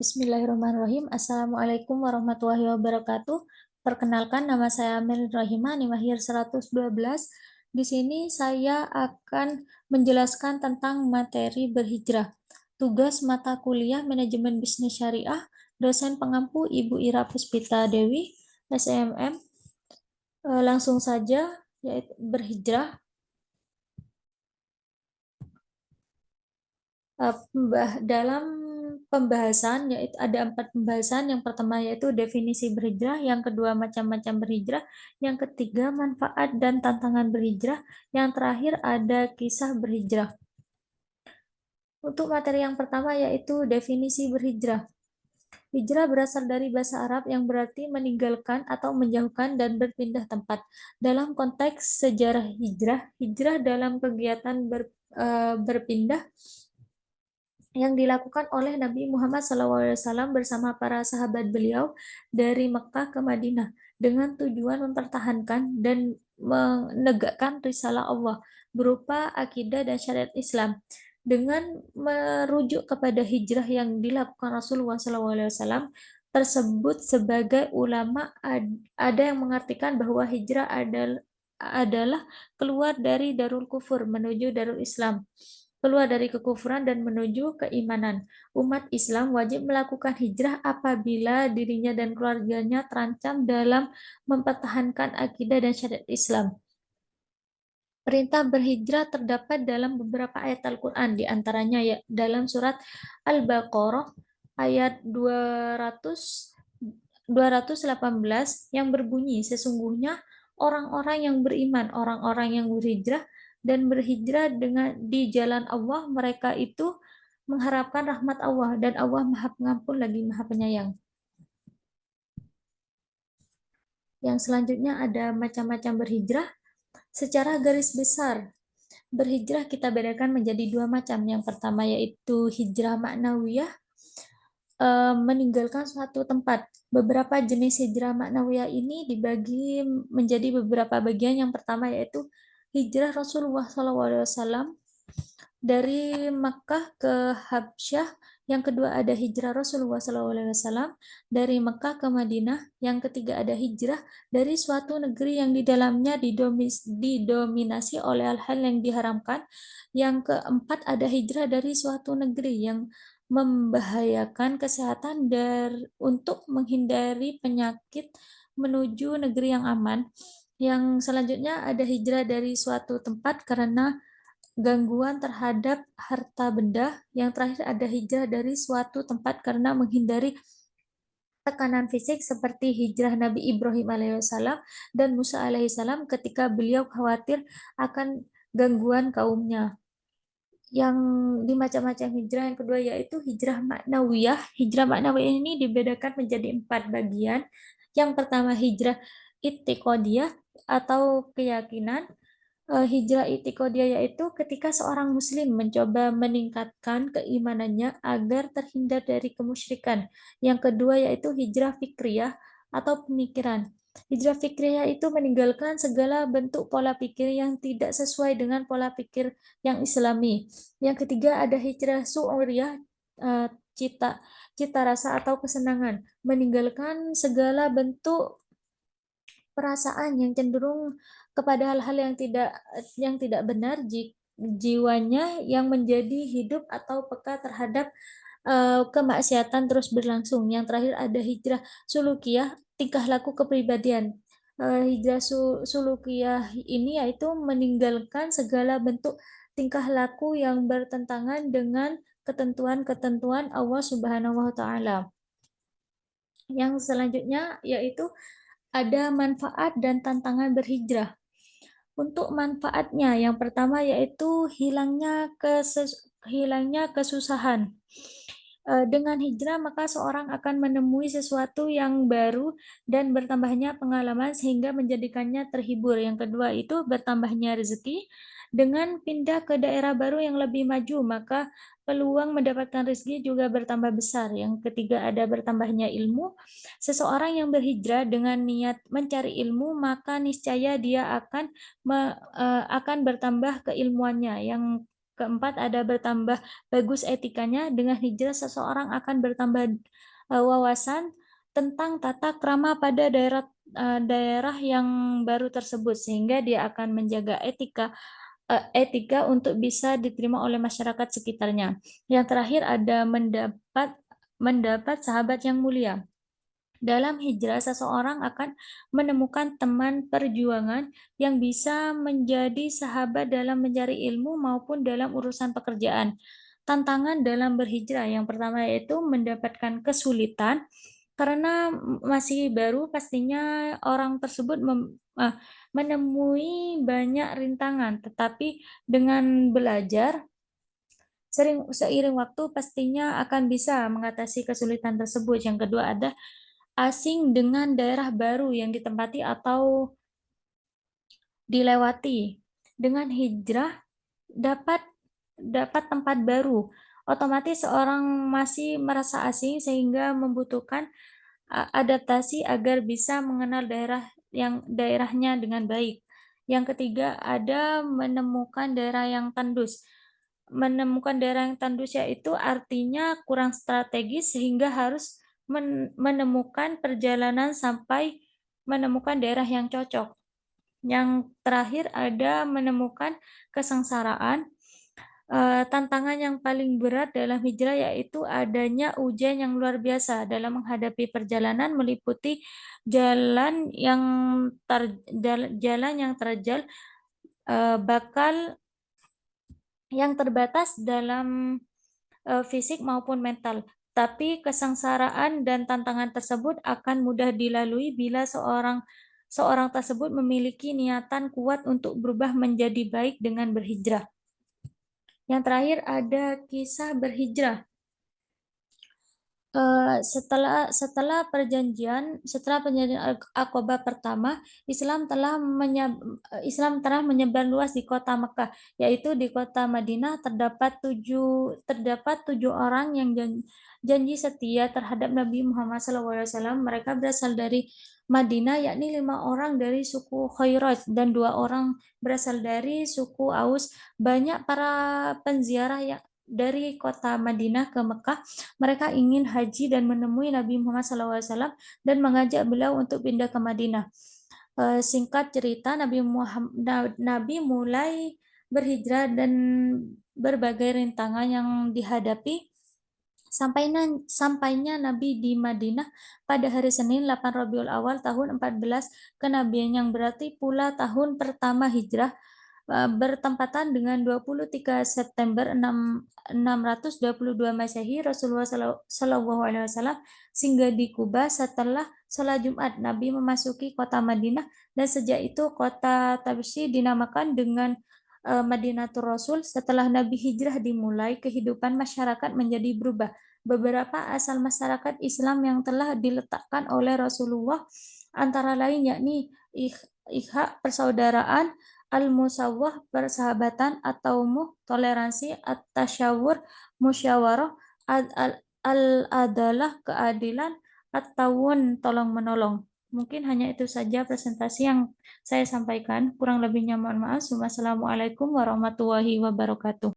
Bismillahirrahmanirrahim. Assalamualaikum warahmatullahi wabarakatuh. Perkenalkan, nama saya Amelie Rahima, Nimahir 112. Di sini saya akan menjelaskan tentang materi berhijrah. Tugas mata kuliah Manajemen Bisnis Syariah, dosen pengampu Ibu Ira Puspita Dewi, SMM. Langsung saja, yaitu berhijrah. Dalam pembahasan yaitu ada 4 pembahasan. Yang pertama yaitu definisi berhijrah, yang kedua macam-macam berhijrah, yang ketiga manfaat dan tantangan berhijrah, yang terakhir ada kisah berhijrah. Untuk materi yang pertama yaitu definisi berhijrah. Hijrah berasal dari bahasa Arab yang berarti meninggalkan atau menjauhkan dan berpindah tempat. Dalam konteks sejarah hijrah, hijrah dalam kegiatan berpindah yang dilakukan oleh Nabi Muhammad SAW bersama para sahabat beliau dari Mekah ke Madinah dengan tujuan mempertahankan dan menegakkan risalah Allah berupa akidah dan syariat Islam. Dengan merujuk kepada hijrah yang dilakukan Rasulullah SAW tersebut, sebagai ulama ada yang mengartikan bahwa hijrah adalah keluar dari darul kufur menuju darul Islam, keluar dari kekufuran dan menuju keimanan. Umat Islam wajib melakukan hijrah apabila dirinya dan keluarganya terancam dalam mempertahankan akidah dan syariat Islam. Perintah berhijrah terdapat dalam beberapa ayat Al-Quran, di antaranya ya, dalam surat Al-Baqarah ayat 218 yang berbunyi, sesungguhnya orang-orang yang beriman, orang-orang yang berhijrah dan berhijrah di jalan Allah, mereka itu mengharapkan rahmat Allah, dan Allah Maha Pengampun lagi Maha Penyayang. Yang selanjutnya ada macam-macam berhijrah. Secara garis besar, berhijrah kita bedakan menjadi 2 macam. Yang pertama yaitu hijrah maknawiyah, meninggalkan suatu tempat. Beberapa jenis hijrah maknawiyah ini dibagi menjadi beberapa bagian. Yang pertama yaitu hijrah Rasulullah SAW dari Makkah ke Habsyah. Yang kedua ada hijrah Rasulullah SAW dari Makkah ke Madinah. Yang ketiga ada hijrah dari suatu negeri yang di dalamnya didominasi oleh hal-hal yang diharamkan. Yang keempat ada hijrah dari suatu negeri yang membahayakan kesehatan untuk menghindari penyakit menuju negeri yang aman. Yang selanjutnya ada hijrah dari suatu tempat karena gangguan terhadap harta benda. Yang terakhir ada hijrah dari suatu tempat karena menghindari tekanan fisik, seperti hijrah Nabi Ibrahim alaihissalam dan Musa alaihissalam ketika beliau khawatir akan gangguan kaumnya. Yang di macam-macam hijrah yang kedua yaitu hijrah maknawiyah. Hijrah maknawiyah ini dibedakan menjadi 4 bagian. Yang pertama hijrah i'tiqadiyah atau keyakinan. Hijrah i'tiqadiyah yaitu ketika seorang muslim mencoba meningkatkan keimanannya agar terhindar dari kemusyrikan. Yang kedua yaitu hijrah fikriyah atau pemikiran. Hijrah fikriyah itu meninggalkan segala bentuk pola pikir yang tidak sesuai dengan pola pikir yang Islami. Yang ketiga ada hijrah su'uriyah, cita cita rasa atau kesenangan, meninggalkan segala bentuk perasaan yang cenderung kepada hal-hal yang tidak benar. Jiwanya yang menjadi hidup atau peka terhadap kemaksiatan terus berlangsung. Yang terakhir ada hijrah sulukiyah, tingkah laku kepribadian. Hijrah sulukiyah ini yaitu meninggalkan segala bentuk tingkah laku yang bertentangan dengan ketentuan-ketentuan Allah Subhanahu wa taala. Yang selanjutnya yaitu ada manfaat dan tantangan berhijrah. Untuk manfaatnya, yang pertama yaitu hilangnya kesusahan. Dengan hijrah, maka seorang akan menemui sesuatu yang baru dan bertambahnya pengalaman sehingga menjadikannya terhibur. Yang kedua itu bertambahnya rezeki. Dengan pindah ke daerah baru yang lebih maju, maka peluang mendapatkan rezeki juga bertambah besar. Yang ketiga ada bertambahnya ilmu. Seseorang yang berhijrah dengan niat mencari ilmu, maka niscaya dia akan bertambah keilmuannya. Yang keempat ada bertambah bagus etikanya. Dengan hijrah seseorang akan bertambah wawasan tentang tata krama pada daerah yang baru tersebut, sehingga dia akan menjaga etika untuk bisa diterima oleh masyarakat sekitarnya. Yang terakhir ada mendapat sahabat yang mulia. Dalam hijrah, seseorang akan menemukan teman perjuangan yang bisa menjadi sahabat dalam mencari ilmu maupun dalam urusan pekerjaan. Tantangan dalam berhijrah yang pertama yaitu mendapatkan kesulitan karena masih baru, pastinya orang tersebut menemui banyak rintangan, tetapi dengan belajar seiring waktu pastinya akan bisa mengatasi kesulitan tersebut. Yang kedua ada asing dengan daerah baru yang ditempati atau dilewati. Dengan hijrah dapat dapat tempat baru. Otomatis seorang masih merasa asing sehingga membutuhkan adaptasi agar bisa mengenal daerahnya dengan baik. Yang ketiga ada menemukan daerah yang tandus. Menemukan daerah yang tandus yaitu artinya kurang strategis sehingga harus menemukan perjalanan sampai menemukan daerah yang cocok. Yang terakhir ada menemukan kesengsaraan. Tantangan yang paling berat dalam hijrah yaitu adanya ujian yang luar biasa dalam menghadapi perjalanan meliputi jalan yang terjal, bakal yang terbatas dalam fisik maupun mental. Tapi kesengsaraan dan tantangan tersebut akan mudah dilalui bila seorang tersebut memiliki niatan kuat untuk berubah menjadi baik dengan berhijrah. Yang terakhir ada kisah berhijrah. Setelah perjanjian Aqabah pertama, Islam telah menyebar luas di kota Mekah, yaitu di kota Madinah terdapat tujuh orang yang janji setia terhadap Nabi Muhammad SAW. Mereka berasal dari Madinah, yakni 5 orang dari suku Khairaj dan 2 orang berasal dari suku Aus. Banyak para penziarah yang dari kota Madinah ke Mekah, mereka ingin haji dan menemui Nabi Muhammad SAW dan mengajak beliau untuk pindah ke Madinah. Singkat cerita, Nabi mulai berhijrah dan berbagai rintangan yang dihadapi. Sampainya Nabi di Madinah pada hari Senin 8 Rabiul Awal tahun 14 kenabian, yang berarti pula tahun pertama hijrah, bertempatan dengan 23 September 622 Masehi. Rasulullah SAW singgah di Kuba setelah sholat Jumat. Nabi memasuki kota Madinah dan sejak itu kota Tabsyi dinamakan dengan Madinatul Rasul. Setelah Nabi hijrah dimulai, kehidupan masyarakat menjadi berubah. Beberapa asal masyarakat Islam yang telah diletakkan oleh Rasulullah antara lain yakni ikhak persaudaraan, al-musawwah persahabatan, at-taumuh toleransi, at-tasyawur musyawarah, al-adalah keadilan, at-tawun tolong menolong. Mungkin hanya itu saja presentasi yang saya sampaikan. Kurang lebihnya mohon maaf. Wassalamualaikum warahmatullahi wabarakatuh.